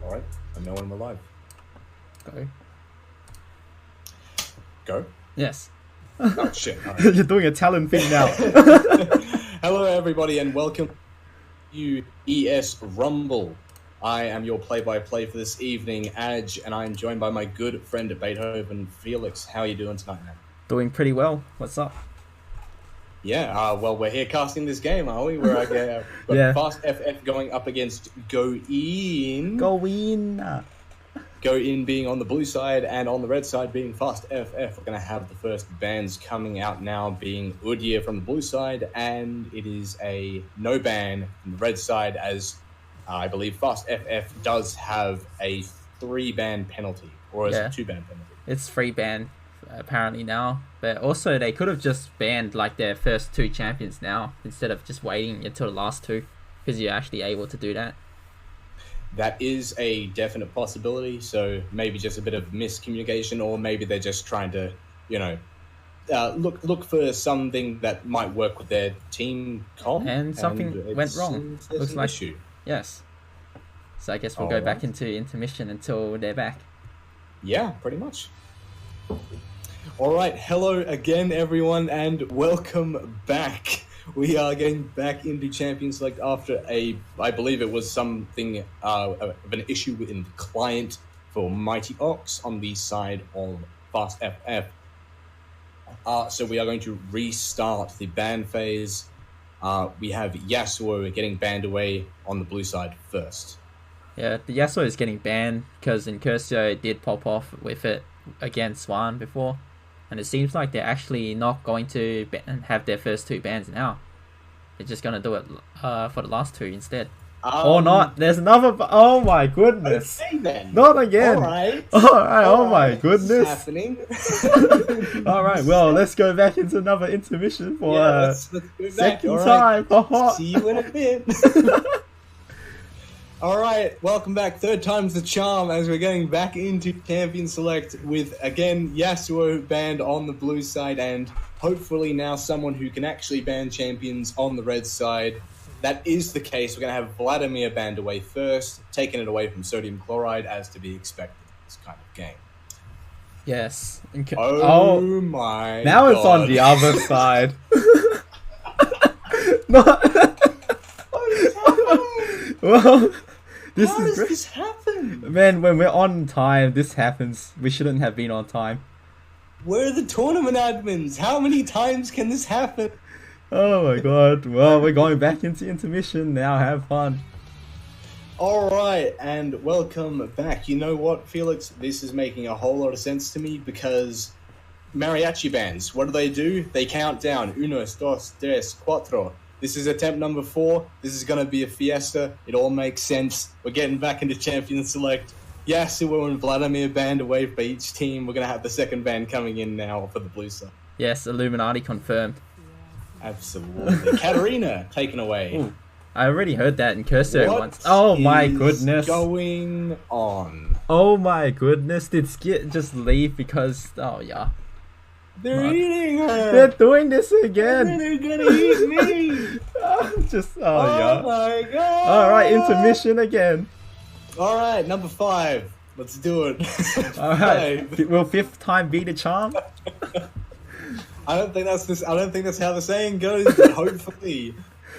All right, I know when we're live. Go. Go? Yes. Oh, shit. All right. You're doing a talent thing now. Hello, everybody, and welcome to ES Rumble. I am your play-by-play for this evening, Adge, and I'm joined by my good friend Beethoven, Felix. How are you doing tonight, man? Doing pretty well. What's up? Yeah, well, we're here casting this game, are we? We're got Yeah. Fast FF going up against GOO. Go in. GOO being on the blue side and on the red side being Fast FF. We're going to have the first bans coming out now, being Udyr from the blue side, and it is a no ban from the red side, as I believe Fast FF does have a 3-ban penalty, or is it 2-ban penalty? It's 3-ban apparently now, but also they could have just banned like their first 2 champions now instead of just waiting until the last 2, because you're actually able to do that. That is a definite possibility, so maybe just a bit of miscommunication, or maybe they're just trying to, look for something that might work with their team comp. And something went wrong. Looks like issue. Yes. So I guess we'll go back into intermission until they're back. Yeah, pretty much. All right, hello again, everyone, and welcome back. We are getting back into Champion Select after I believe it was something of an issue within the client for Mighty Ox on the side of Fast FF. So we are going to restart the ban phase. We have Yasuo getting banned away on the blue side first. Yeah, the Yasuo is getting banned because Incursio it did pop off with it against Swan before. And it seems like they're actually not going to have their first 2 bans now. They're just going to do it for the last 2 instead. Or not. There's another... Oh my goodness. Okay, then. Not again. Alright. Oh my goodness. What's happening? Alright, well, let's go back into another intermission for let's go back. second time. See you in a bit. Alright, welcome back. 3rd time's the charm as we're getting back into Champion Select with, again, Yasuo banned on the blue side and hopefully now someone who can actually ban champions on the red side. That is the case. We're going to have Vladimir banned away first, taking it away from sodium chloride as to be expected in this kind of game. Yes. Oh my Now God. It's on the other side. Well, How does this happen? Man, when we're on time, this happens. We shouldn't have been on time. Where are the tournament admins? How many times can this happen? Oh my God. Well, we're going back into intermission now. Have fun. Alright, and welcome back. You know what, Felix? This is making a whole lot of sense to me because mariachi bands, what do? They count down. 1, 2, 3, 4. This is attempt number 4. This is going to be a fiesta. It all makes sense. We're getting back into Champion Select. Yasuo and Vladimir banned away by each team. We're going to have the second band coming in now for the blue side. Yes, Illuminati confirmed. Absolutely. Katarina taken away. Ooh, I already heard that in Cursor What once. Oh my is goodness. going on? Oh my goodness. Did Skit just leave because... Oh yeah. They're eating her. They're doing this again. They're gonna eat me. Yeah. My God. Alright, intermission again. Alright, number 5. Let's do it. Alright. 5. Will 5th time be the charm? I don't think that's how the saying goes, but hopefully.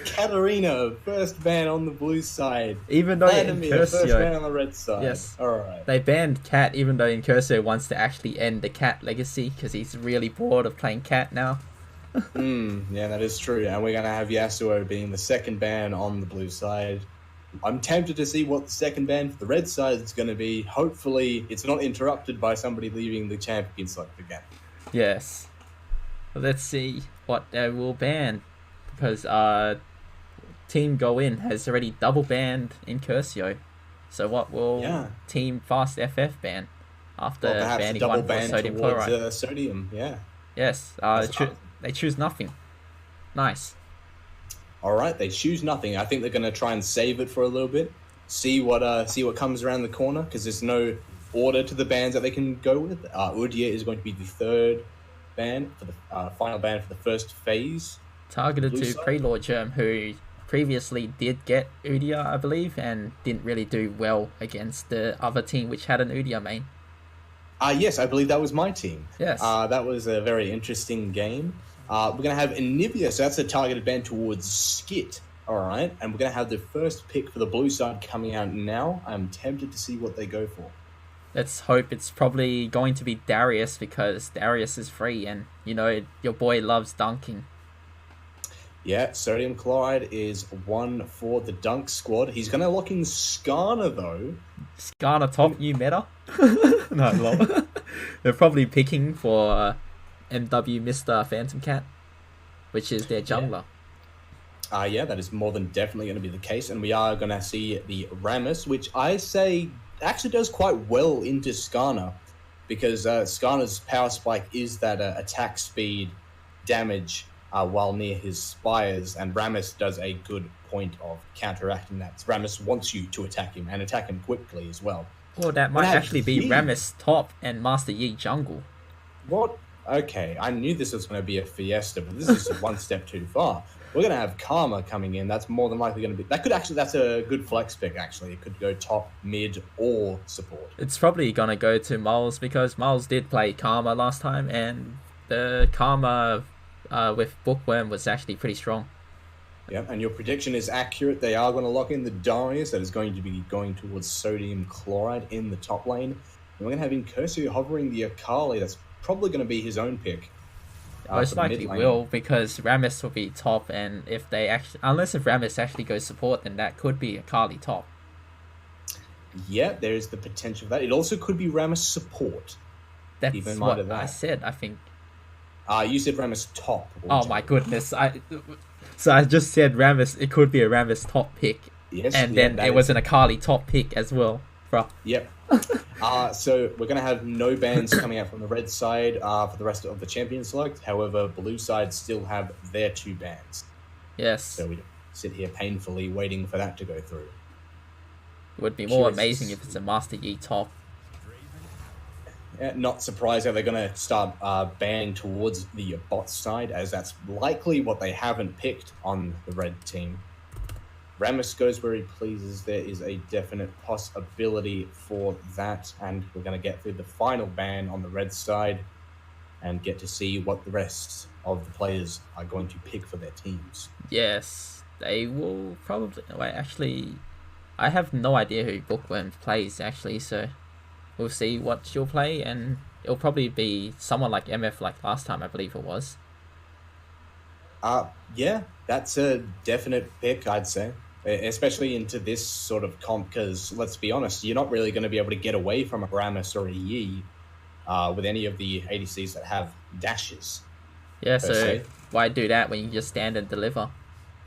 Katarina, first ban on the blue side. Even though Vladimir, first ban on the red side. Yes. Alright. They banned Cat, even though Incursor wants to actually end the Cat legacy because he's really bored of playing Cat now. Yeah, that is true. And we're going to have Yasuo being the second ban on the blue side. I'm tempted to see what the second ban for the red side is going to be. Hopefully, it's not interrupted by somebody leaving the champion select again. Yes. Let's see what they will ban. Because Team Go In has already double banned Incursio. So what will Team Fast FF ban after banning one for sodium chloride? Sodium, yeah. Yes, they choose nothing. Nice. Alright, they choose nothing. I think they're going to try and save it for a little bit. See what comes around the corner, because there's no order to the bans that they can go with. Udyr is going to be the 3rd ban, for the final ban for the first phase. Targeted to Prelord Germ, who previously did get Udia, I believe, and didn't really do well against the other team which had an Udia main. Yes, I believe that was my team. Yes. That was a very interesting game. We're going to have Anivia, so that's a targeted ban towards Skit. All right, and we're going to have the first pick for the blue side coming out now. I'm tempted to see what they go for. Let's hope it's probably going to be Darius, because Darius is free and, you know, your boy loves dunking. Yeah, sodium chloride is one for the dunk squad. He's going to lock in Skarner, though. Skarner top new meta? No, lol. They're probably picking for MW Mr. Phantom Cat, which is their jungler. Yeah, that is more than definitely going to be the case. And we are going to see the Rammus, which I say actually does quite well into Skarner, because Skarner's power spike is that attack speed damage while near his spires, and Rammus does a good point of counteracting that. Rammus wants you to attack him, and attack him quickly as well. Well, that might actually be Rammus top and Master Yi jungle. What? Okay, I knew this was going to be a fiesta, but this is one step too far. We're going to have Karma coming in. That's more than likely going to be... That's a good flex pick, actually. It could go top, mid, or support. It's probably going to go to Moles, because Moles did play Karma last time, and the Karma with Bookworm was actually pretty strong. Yeah, and your prediction is accurate. They are going to lock in the Darius. That is going to be going towards sodium chloride in the top lane. And we're going to have Incursio hovering the Akali. That's probably going to be his own pick. Most likely will, because Rammus will be top, and if Rammus actually goes support, then that could be Akali top. Yeah, there is the potential of that. It also could be Rammus support. That's what I said, I think. You said Rammus top. Oh my goodness. So I just said Rammus, it could be a Rammus top pick. Yes, and then it was an Akali top pick as well. Bro. Yep. So we're going to have no bans coming out from the red side for the rest of the champion select. However, blue side still have their 2 bans. Yes. So we sit here painfully waiting for that to go through. It would be more amazing if it's a Master Yi top. Not surprised how they're going to start banning towards the bot side, as that's likely what they haven't picked on the red team. Rammus goes where he pleases. There is a definite possibility for that, and we're going to get through the final ban on the red side and get to see what the rest of the players are going to pick for their teams. Yes, they will probably... Wait, actually, I have no idea who Bookworm plays, actually, so we'll see what she'll play, and it'll probably be someone like MF like last time, I believe it was. Yeah, that's a definite pick, I'd say. Especially into this sort of comp, because let's be honest, you're not really going to be able to get away from a Rammus or a Yi with any of the ADCs that have dashes. Yeah, so why do that when you just stand and deliver?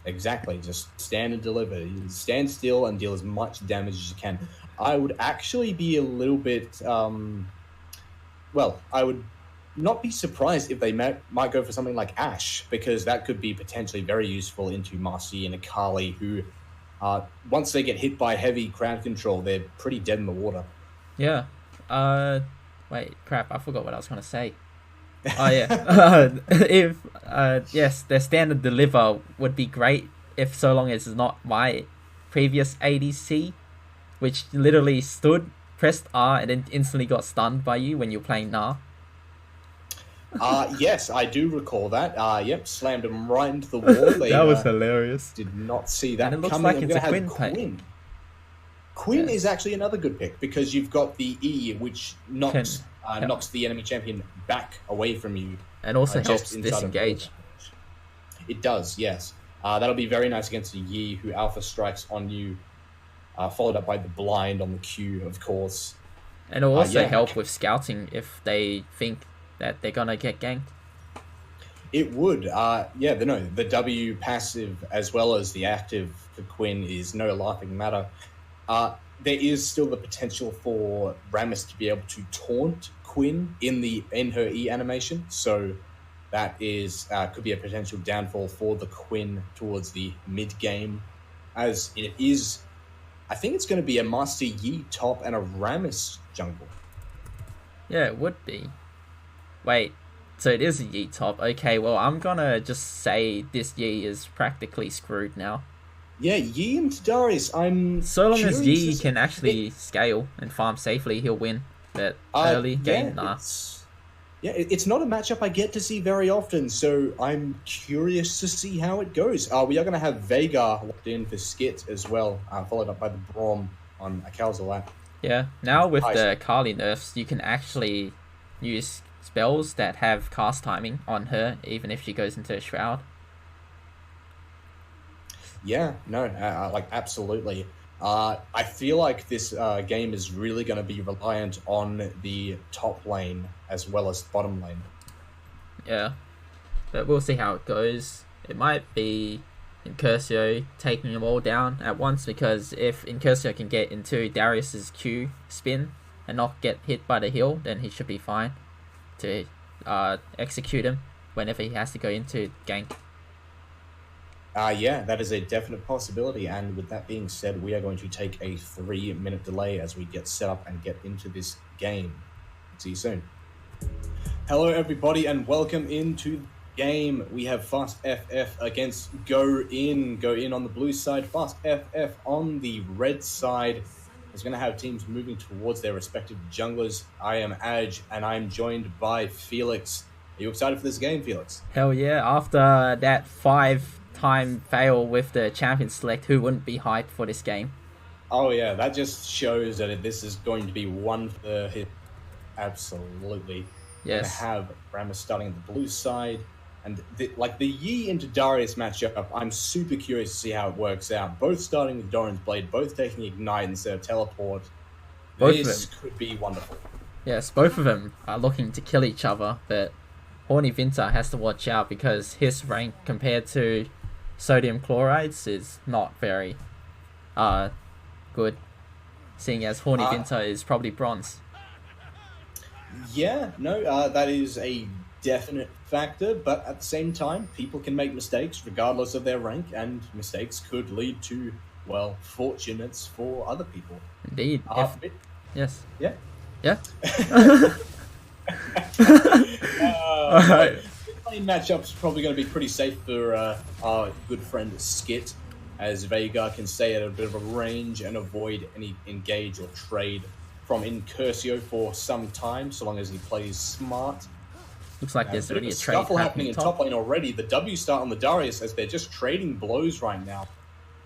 Exactly, just stand and deliver. You stand still and deal as much damage as you can. I would actually be a little bit... I would not be surprised if they might go for something like Ashe, because that could be potentially very useful into Master Yi and Akali, who... once they get hit by heavy crowd control, they're pretty dead in the water. Yeah. Wait, crap, I forgot what I was going to say. Oh, yeah. Yes, their standard deliver would be great, if so long as it's not my previous ADC, which literally stood, pressed R, and then instantly got stunned by you when you're playing Nah. Yes, I do recall that. Yep, slammed him right into the wall. That was hilarious. Did not see that and it looks coming. like it's a Quinn. Quinn is actually another good pick, because you've got the E, which knocks the enemy champion back away from you. And also helps disengage. It does, yes. That'll be very nice against a Yi who alpha strikes on you, followed up by the blind on the Q, of course. And it'll also help with scouting if they think that they're gonna get ganked. It would. The W passive as well as the active for Quinn is no laughing matter. There is still the potential for Rammus to be able to taunt Quinn in her E animation, so that is could be a potential downfall for the Quinn towards the mid game, as it is. I think it's going to be a Master Yi top and a Rammus jungle. Yeah, it would be. Wait, so it is a Yi top. Okay, well, I'm gonna just say this Yi is practically screwed now. Yeah, Yi and Darius, I'm So long as curious Yi to can actually scale and farm safely, he'll win. But early game, nah. It's not a matchup I get to see very often, so I'm curious to see how it goes. We are going to have Veigar locked in for Skit as well, followed up by the Braum on Akalzalat. Yeah, now with the Kali nerfs, you can actually use spells that have cast timing on her, even if she goes into a Shroud. Yeah, no, like absolutely. I feel like this game is really going to be reliant on the top lane as well as bottom lane. Yeah, but we'll see how it goes. It might be Incursio taking them all down at once, because if Incursio can get into Darius's Q spin and not get hit by the heal, then he should be fine to execute him whenever he has to go into gank. Yeah, that is a definite possibility, and with that being said, we are going to take a 3-minute delay as we get set up and get into this game. See you soon. Hello everybody and welcome into the game. We have Fast FF against Go In. Go In on the blue side, Fast FF on the red side. Is going to have teams moving towards their respective junglers. I am Aj and I'm joined by Felix. Are you excited for this game, Felix? Hell yeah, after that 5-time fail with the champion select, who wouldn't be hyped for this game? Oh yeah, that just shows that this is going to be one for his. Absolutely. Yes. Gonna have Rammus starting on the blue side, and the Yi into Darius matchup, I'm super curious to see how it works out. Both starting with Doran's Blade, both taking Ignite instead of Teleport. This could be wonderful. Yes, both of them are looking to kill each other, but Horny Vinter has to watch out because his rank compared to Sodium Chloride's is not very good, seeing as Horny Vinter is probably bronze. Yeah, no, that is a definite factor, but at the same time, people can make mistakes regardless of their rank, and mistakes could lead to, well, fortunates for other people. Indeed. Yes. Yeah. Yeah. Alright. Lane matchup's probably going to be pretty safe for our good friend Skit, as Veigar can stay at a bit of a range and avoid any engage or trade from Incursio for some time, so long as he plays smart. Looks like there's already a trade scuffle happening in top lane already. The W start on the Darius as they're just trading blows right now.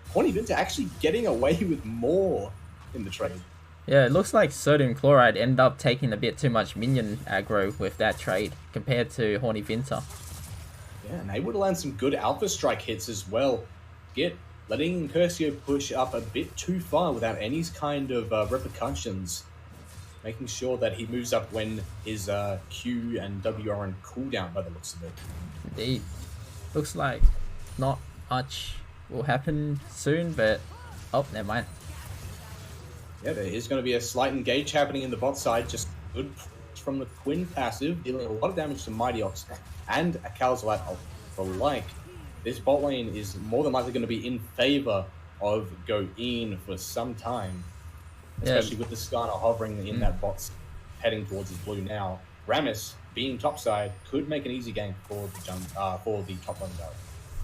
Horny Vinter actually getting away with more in the trade. Yeah, it looks like Sodium Chloride ended up taking a bit too much minion aggro with that trade compared to Horny Vinter. Yeah, and they would land some good Alpha Strike hits as well. Letting Incursio push up a bit too far without any kind of repercussions. Making sure that he moves up when his Q and W are on cooldown by the looks of it. Indeed. Looks like not much will happen soon, but... Oh, never mind. Yeah, there is going to be a slight engage happening in the bot side. Just good from the Quinn passive, dealing a lot of damage to Mighty Ox and Akalzalat alike. This bot lane is more than likely going to be in favor of Go In for some time. Especially with the Skarner hovering in that bot, heading towards his blue now. Rammus, being topside, could make an easy game for the top lane guard.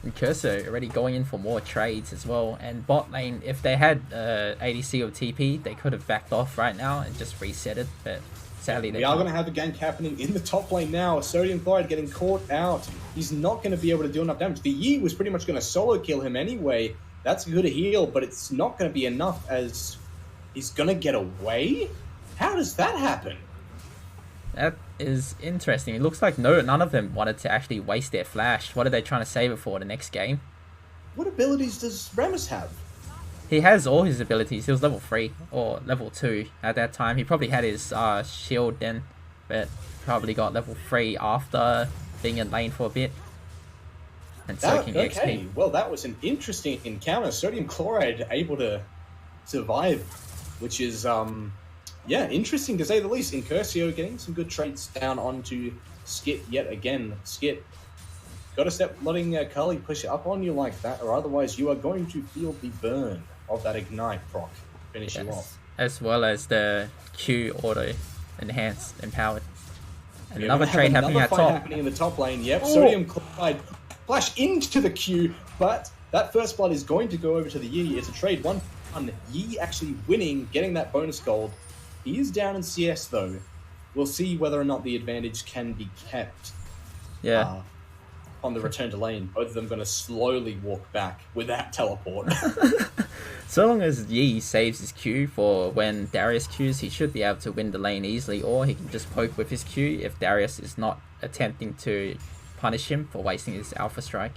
And Curso already going in for more trades as well. And bot lane, if they had ADC or TP, they could have backed off right now and just reset it. But sadly, we are going to have a gank happening in the top lane now. Sodium Chloride getting caught out. He's not going to be able to do enough damage. The Yi was pretty much going to solo kill him anyway. That's good a heal, but it's not going to be enough as he's going to get away? How does that happen? That is interesting. It looks like none of them wanted to actually waste their flash. What are they trying to save it for the next game? What abilities does Rammus have? He has all his abilities. He was level 3 or level 2 at that time. He probably had his shield then, but probably got level 3 after being in lane for a bit and soaking XP. Well, that was an interesting encounter. Sodium Chloride able to survive, which is interesting to say the least. Incursio getting some good trades down onto Skit yet again. Skit, got to step letting Cully push up on you like that, or otherwise you are going to feel the burn of that Ignite proc. Finish you off. As well as the Q auto enhanced, empowered. And another trade happening at top. Happening in the top lane. Yep, Sodium Chloride flash into the Q, but That first blood is going to go over to the Yi. It's a trade 1-1. Yi actually winning, getting that bonus gold. He is down in CS, though. We'll see whether or not the advantage can be kept. Yeah. On the return to lane, both of them going to slowly walk back without teleport. So long as Yi saves his Q for when Darius Qs, he should be able to win the lane easily, or he can just poke with his Q if Darius is not attempting to punish him for wasting his Alpha Strike.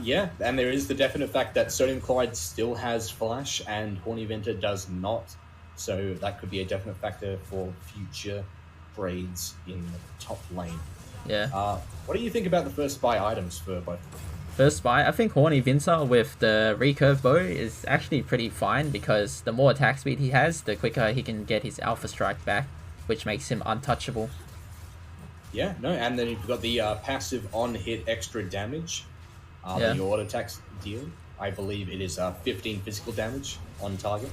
Yeah, and there is the definite fact that Sodium Chloride still has Flash and Horny Venter does not, so that could be a definite factor for future trades in the top lane. Yeah. What do you think about the first buy items for both of them? First buy, I think Horny Vincer with the recurve bow is actually pretty fine because the more attack speed he has, the quicker he can get his Alpha Strike back, which makes him untouchable. Yeah, no, and then you've got the passive on-hit extra damage that your auto attacks deal. I believe it is 15 physical damage on target.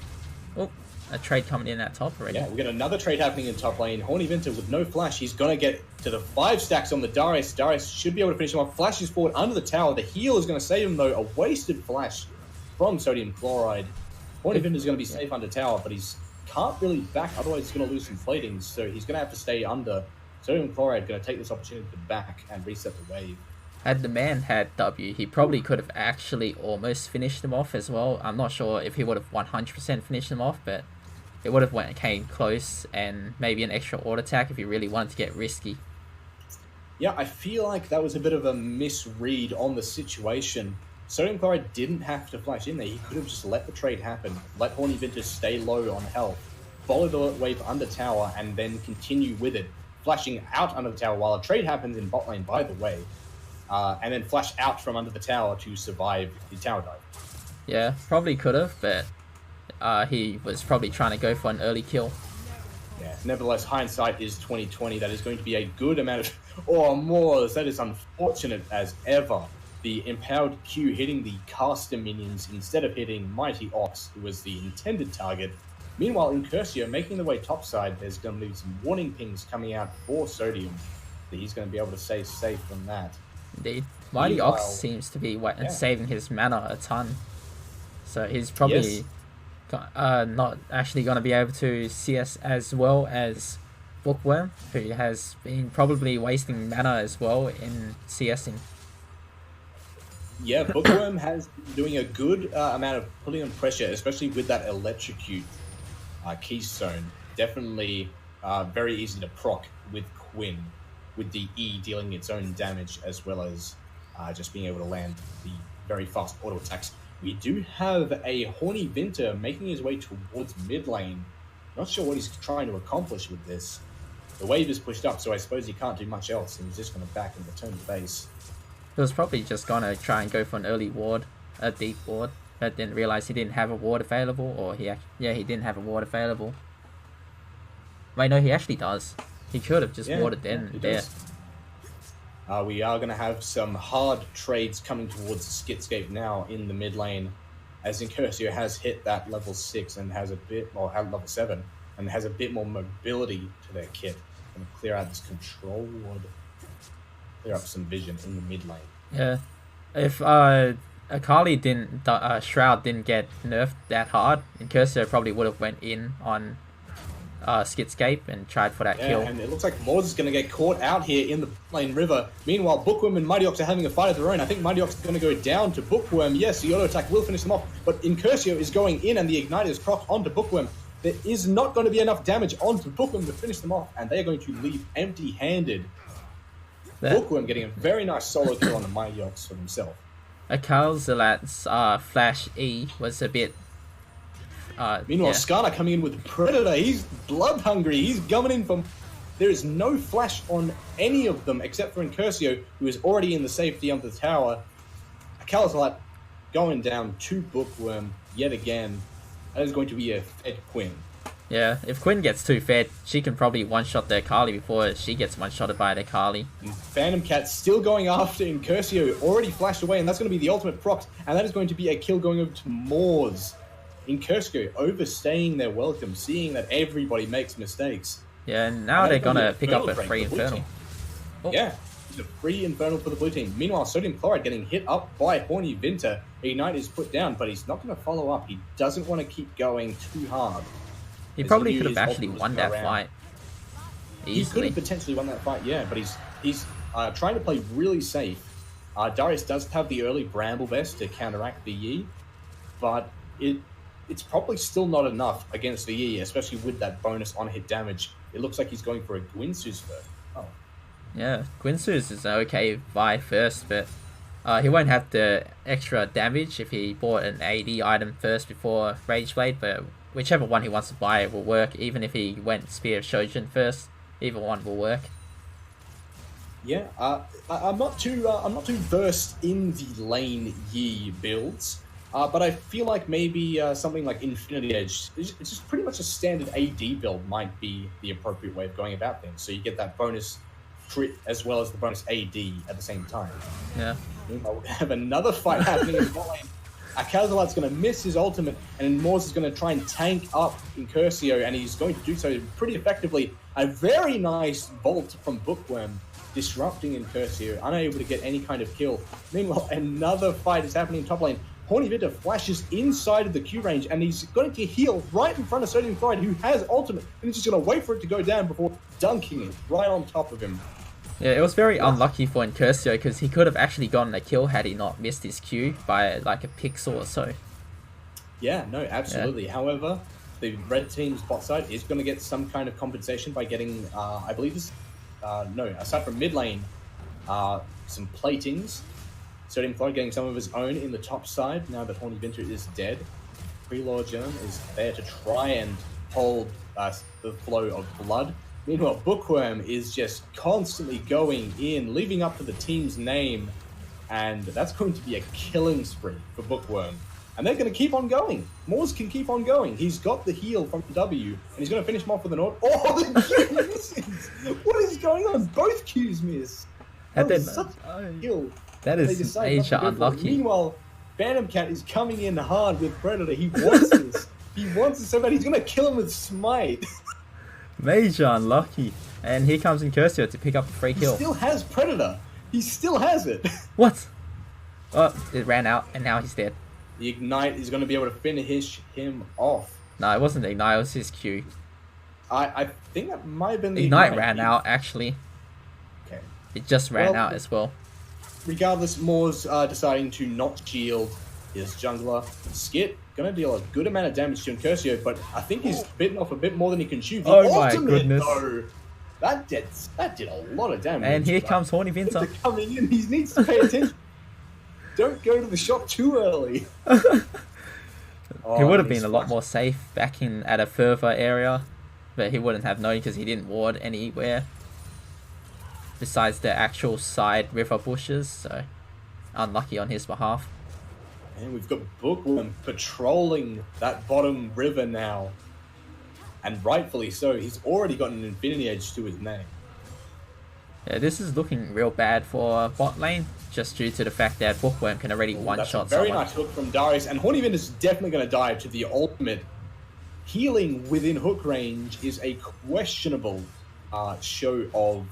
Oh, a trade coming in at top already. Yeah, we got another trade happening in top lane. Horny Venter with no flash. He's going to get to the 5 stacks on the Darius. Darius should be able to finish him off. Flashes forward under the tower. The heal is going to save him, though. A wasted flash from Sodium Chloride. Horny Venter is going to be safe under tower, but he's can't really back. Otherwise, he's going to lose some platings. So he's going to have to stay under. Sodium Chloride going to take this opportunity to back and reset the wave. Had the man had W, he probably could have actually almost finished him off as well. I'm not sure if he would have 100% finished him off, but it would have came close, and maybe an extra auto attack if he really wanted to get risky. Yeah, I feel like that was a bit of a misread on the situation. Sodium Chloride didn't have to flash in there. He could have just let the trade happen, let Horny Venter stay low on health, follow the wave under tower, and then continue with it, flashing out under the tower while a trade happens in bot lane, by the way, and then flash out from under the tower to survive the tower dive. Yeah, probably could have, but he was probably trying to go for an early kill. Yeah, nevertheless, hindsight is 2020. That is going to be a good amount of, or more. That is unfortunate as ever. The empowered Q hitting the caster minions instead of hitting Mighty Ox, who was the intended target. Meanwhile, Incursio making the way topside, there's going to be some warning pings coming out for Sodium. That he's going to be able to stay safe from that. Indeed. Mighty Ox seems to be saving his mana a ton. So he's probably not actually going to be able to CS as well as Bookworm, who has been probably wasting mana as well in CSing. Yeah, Bookworm has been doing a good amount of putting on pressure, especially with that Electrocute keystone. Definitely very easy to proc with Quinn, with the E dealing its own damage as well as just being able to land the very fast auto attacks. We do have a Horny Venter making his way towards mid lane. Not sure what he's trying to accomplish with this. The wave is pushed up, so I suppose he can't do much else, and he's just going to back and return to base. He was probably just going to try and go for an early ward, a deep ward, but didn't realize he didn't have a ward available, or he didn't have a ward available. Wait, no, he actually does. He could have just warded then and there. We are going to have some hard trades coming towards Skitscape now in the mid lane, as Incursio has hit that level 6 and has a bit, or level 7, and has a bit more mobility to their kit. Going to clear out this control ward, clear up some vision in the mid lane. Yeah, if Akali didn't, Shroud didn't get nerfed that hard, Incursio probably would have went in on Skitscape and tried for that kill. And it looks like Mors is going to get caught out here in the lane river. Meanwhile, Bookworm and Mighty Ox are having a fight of their own. I think Mighty Ox is going to go down to Bookworm. Yes, the auto attack will finish them off, but Incursio is going in and the Igniter is procced onto Bookworm. There is not going to be enough damage onto Bookworm to finish them off, and they are going to leave empty-handed. Bookworm getting a very nice solo kill on the Mighty Ox for himself. Akalzalat's Flash E was a bit... Meanwhile, Skarner coming in with Predator. He's blood hungry. He's coming in from... There is no flash on any of them except for Incursio, who is already in the safety under the tower. Akalzalat going down to Bookworm yet again. That is going to be a fed Quinn. Yeah, if Quinn gets too fed, she can probably one-shot their Akali before she gets one-shotted by the Akali. Phantom Cat still going after Incursio, already flashed away, and that's going to be the ultimate proc, and that is going to be a kill going over to Mors. Incursio overstaying their welcome, seeing that everybody makes mistakes. Yeah, and now they're going to pick up a free Infernal. Oh. Yeah, It's a free Infernal for the blue team. Meanwhile, Sodium Chloride getting hit up by Horny Vinter. Ignite is put down, but he's not going to follow up. He doesn't want to keep going too hard. He probably could have actually won that fight easily. He could have potentially won that fight, yeah, but he's trying to play really safe. Darius does have the early Bramble Vest to counteract the Yi, but it's probably still not enough against the Yi, especially with that bonus on hit damage. It looks like he's going for a Gwynsu's first. Oh. Yeah, Gwynsu's is okay buy first, but he won't have the extra damage if he bought an AD item first before Rage Blade, but whichever one he wants to buy will work, even if he went Spear of Shojin first. Either one will work. Yeah, I'm not too versed in the lane Yi builds, but I feel like maybe something like Infinity Edge, it's just pretty much a standard AD build might be the appropriate way of going about things. So you get that bonus crit as well as the bonus AD at the same time. Yeah. Meanwhile, we have another fight happening in bot lane. Akazalat's going to miss his ultimate, and Moors is going to try and tank up Incursio, and he's going to do so pretty effectively. A very nice bolt from Bookworm, disrupting Incursio, unable to get any kind of kill. Meanwhile, another fight is happening in top lane. Horny Vinter flashes inside of the Q range, and he's going to heal right in front of Sodium Chloride, who has ultimate, and he's just going to wait for it to go down before dunking it right on top of him. Yeah, it was very unlucky for Incursio because he could have actually gotten a kill had he not missed his Q by like a pixel or so. Yeah, no, absolutely. Yeah. However, the red team's bot side is going to get some kind of compensation by getting, I believe this, aside from mid lane, some platings. Sodium Chloride getting some of his own in the top side now that Horny Vinter is dead. Prelord Germ is there to try and hold the flow of blood. Meanwhile, Bookworm is just constantly going in, leaving up to the team's name, and that's going to be a killing spree for Bookworm. And they're going to keep on going. Moors can keep on going. He's got the heal from the W, and he's going to finish him off with an orb. Oh, the Q misses! What is going on? Both Qs miss. That was such a kill. That is major unlucky. Meanwhile, Phantom Cat is coming in hard with Predator. He wants this. He wants it so bad. He's going to kill him with Smite. Major unlucky. And here comes Incursio to pick up the free kill. He still has Predator. He still has it. What? Oh, it ran out and now he's dead. The Ignite is going to be able to finish him off. No, it wasn't the Ignite, it was his Q. I think that might have been the Ignite ran out, actually. Okay. It just ran out as well. Regardless, Moors deciding to not shield his jungler. Skit going to deal a good amount of damage to Incursio, but I think he's bitten off a bit more than he can chew. The ultimate, my goodness. Though, that did a lot of damage. And here comes Horny Vinter. Coming in, he needs to pay attention. Don't go to the shop too early. He would have been a lot more safe back in at a further area, but he wouldn't have known because he didn't ward anywhere besides the actual side river bushes, so unlucky on his behalf. And we've got Bookworm patrolling that bottom river now, and rightfully so. He's already got an Infinity Edge to his name. Yeah, this is looking real bad for bot lane, just due to the fact that Bookworm can already one-shot someone. Very nice hook from Darius, and Horny Vinter is definitely going to die to the ultimate. Healing within hook range is a questionable show of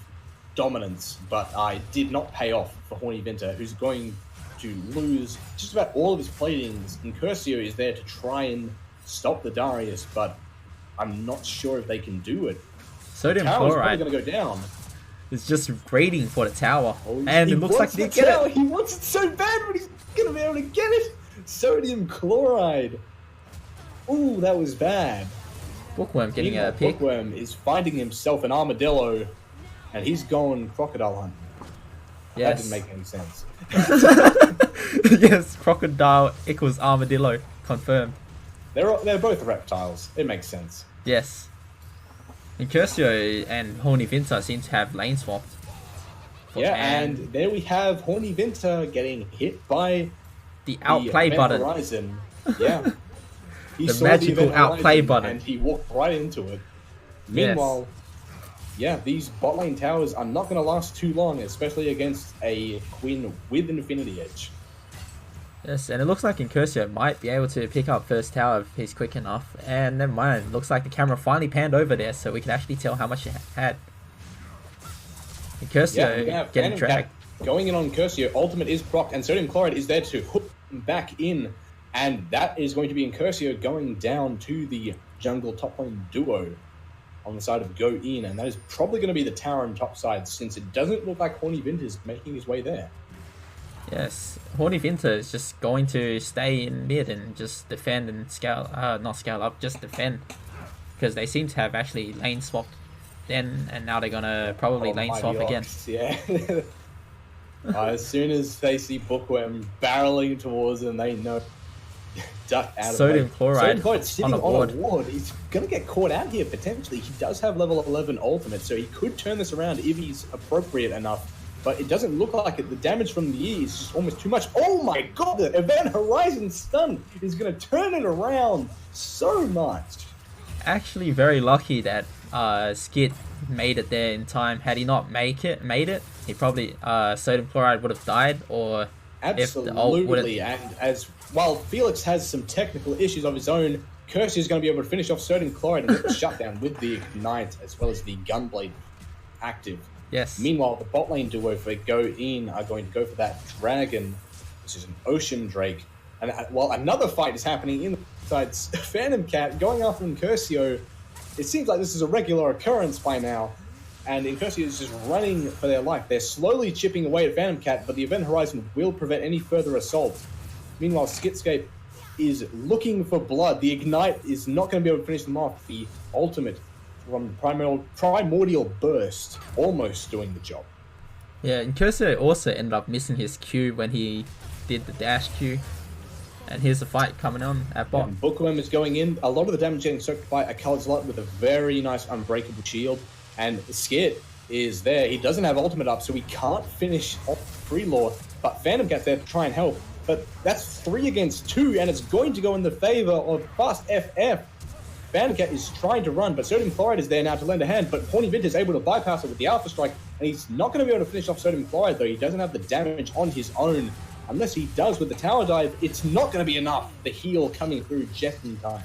dominance, but it did not pay off for Horny Vinter, who's going to lose just about all of his platings. Incursio is there to try and stop the Darius, but I'm not sure if they can do it. Sodium Chloride going to go down. It's just waiting for the tower, and it looks like they get it. He wants it so bad, but he's going to be able to get it. Sodium Chloride. Ooh, that was bad. Bookworm getting a pick. Bookworm is finding himself an armadillo, and he's going crocodile hunting. Yes. That didn't make any sense. Yes, crocodile equals armadillo. Confirmed. They're both reptiles. It makes sense. Yes. Incursio and Horny Vinter seem to have lane swapped. Yeah, and there we have Horny Vinter getting hit by the outplay button. Horizon. Yeah. The magical outplay button. And he walked right into it. Meanwhile, yeah, these bot lane towers are not going to last too long, especially against a Quinn with Infinity Edge. Yes, and it looks like Incursio might be able to pick up first tower if he's quick enough. And never mind, looks like the camera finally panned over there so we can actually tell how much it had. And Curcio getting dragged. Going in on Curcio, ultimate is procced, and sodium chloride is there to hook him back in, and that is going to be in Curcio going down to the jungle top lane duo on the side of GOOOOO, and that is probably going to be the tower on top side, since it doesn't look like Horny Vinter's making his way there. Yes, Horny Vinter is just going to stay in mid and just defend and scale, not scale up, just defend. Because they seem to have actually lane swapped then, and now they're going to probably lane swap again. Yeah. As soon as they see Bookworm barreling towards them, they know duck out Sodium of chloride. Sodium chloride sitting on a ward. He's going to get caught out here potentially. He does have level 11 ultimate, so he could turn this around if he's appropriate enough. But it doesn't look like it. The damage from the E is just almost too much. Oh my god, the Event Horizon stun is going to turn it around so much. Actually very lucky that Skit made it there in time. Had he not made it, he probably sodium chloride would have died, or absolutely. If the ult would have... And as while Felix has some technical issues of his own, Kirsch is going to be able to finish off sodium chloride and get the shutdown with the ignite as well as the gunblade active. Yes. Meanwhile, the bot lane duo for GOOOOO are going to go for that dragon, which is an ocean drake. And while another fight is happening inside Phantom Cat going after Incursio, it seems like this is a regular occurrence by now. And Incursio is just running for their life. They're slowly chipping away at Phantom Cat, but the Event Horizon will prevent any further assault. Meanwhile, Skitscape is looking for blood. The Ignite is not going to be able to finish them off. The ultimate from primordial burst almost doing the job. Yeah, and Cursor also ended up missing his Q when he did the dash Q. And here's the fight coming on at bot. Yeah, Bookworm is going in. A lot of the damage getting soaked by a Calzlot with a very nice unbreakable shield. And Skit is there. He doesn't have ultimate up, so he can't finish off free lore. But Phantom Cat's there to try and help. But that's 3 against 2, and it's going to go in the favor of Fast FF. Phantom Cat is trying to run, but Sodium Chloride is there now to lend a hand, but Horny Vint is able to bypass it with the Alpha Strike, and he's not going to be able to finish off Sodium Chloride, though. He doesn't have the damage on his own. Unless he does with the Tower Dive, it's not going to be enough. The heal coming through just in time.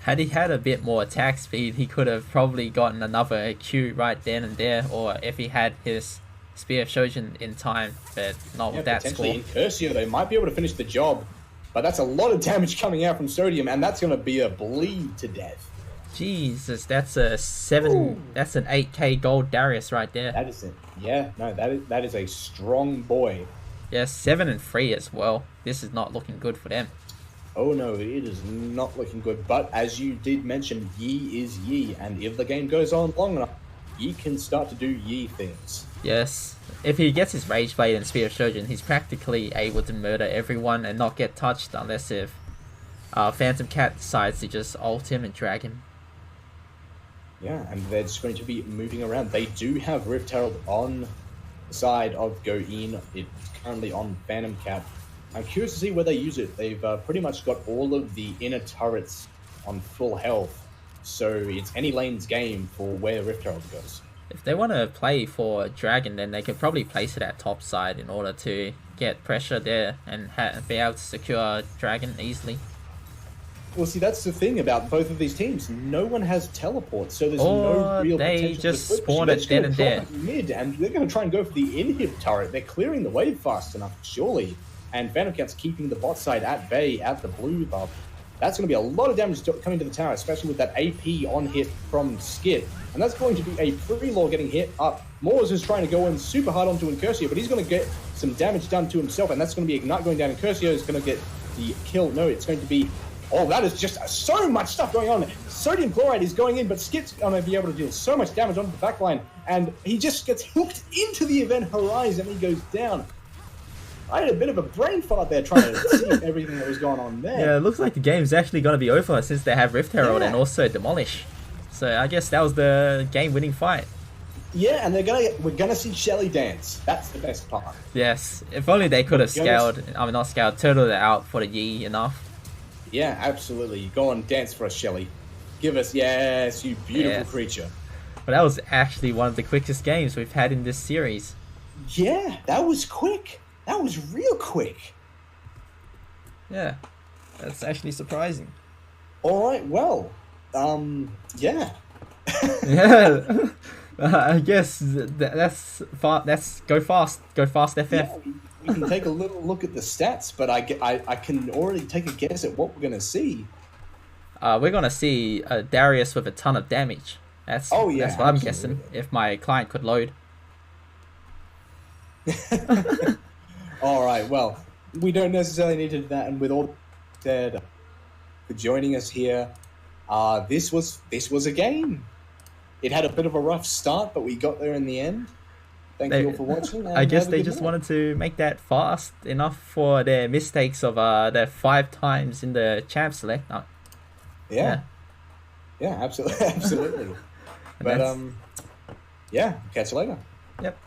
Had he had a bit more attack speed, he could have probably gotten another Q right then and there, or if he had his Spear of Shojin in time, but not with that score. In Curcio, they might be able to finish the job, but that's a lot of damage coming out from Sodium, and that's going to be a bleed to death. Jesus, that's a 7. Ooh. That's an 8k gold Darius right there. That is it. Yeah, no, that is a strong boy. Yeah, 7 and 3 as well. This is not looking good for them. Oh no, it is not looking good. But as you did mention, Yi is Yi, and if the game goes on long enough, Yi can start to do Yi things. Yes. If he gets his Rage Blade and Spear of Shojin, he's practically able to murder everyone and not get touched unless if Phantom Cat decides to just ult him and drag him. Yeah, and they're just going to be moving around. They do have Rift Herald on the side of GOOOOO. It's currently on Phantom Cat. I'm curious to see where they use it. They've pretty much got all of the inner turrets on full health. So it's any lane's game for where Rift Herald goes. If they want to play for Dragon, then they could probably place it at top side in order to get pressure there and be able to secure Dragon easily. Well, see, that's the thing about both of these teams. No one has teleports, so there's no real potential. They just spawn it then and there. Mid, and they're going to try and go for the inhib turret. They're clearing the wave fast enough, surely. And Phantom Cat's keeping the bot side at bay at the blue buff. That's going to be a lot of damage coming to the tower, especially with that AP on hit from Skit. And that's going to be a pre-law getting hit up. Moors is trying to go in super hard onto Incursio, but he's going to get some damage done to himself, and that's going to be Ignite going down. Incursio is going to get the kill. No, it's going to be... Oh, that is just so much stuff going on. Sodium Chloride is going in, but Skit's going to be able to deal so much damage onto the backline, and he just gets hooked into the Event Horizon, and he goes down. I had a bit of a brain fart there trying to see everything that was going on there. Yeah, it looks like the game's actually going to be over since they have Rift Herald and also Demolish. So I guess that was the game-winning fight. Yeah, and we're gonna see Shelly dance. That's the best part. Yes, if only they could have turtled it out for the Yi enough. Yeah, absolutely. Go on, dance for us, Shelly. Give us, yes, you beautiful creature. But that was actually one of the quickest games we've had in this series. Yeah, that was quick. That was real quick. Yeah, that's actually surprising. All right, well, yeah. Yeah, I guess that's go fast, FF. Yeah, we can take a little look at the stats, but I can already take a guess at what we're going to see. We're gonna see Darius with a ton of damage. That's Oh, yeah, that's what I'm absolutely. guessing. If my client could load. All right, well, we don't necessarily need to do that, and with all said, for joining us here, this was a game. It had a bit of a rough start, but we got there in the end. Thank you all for watching. I guess they just wanted to make that fast enough for their mistakes of their 5 times in the champ select. Yeah, absolutely, absolutely. But yeah, catch you later. Yep.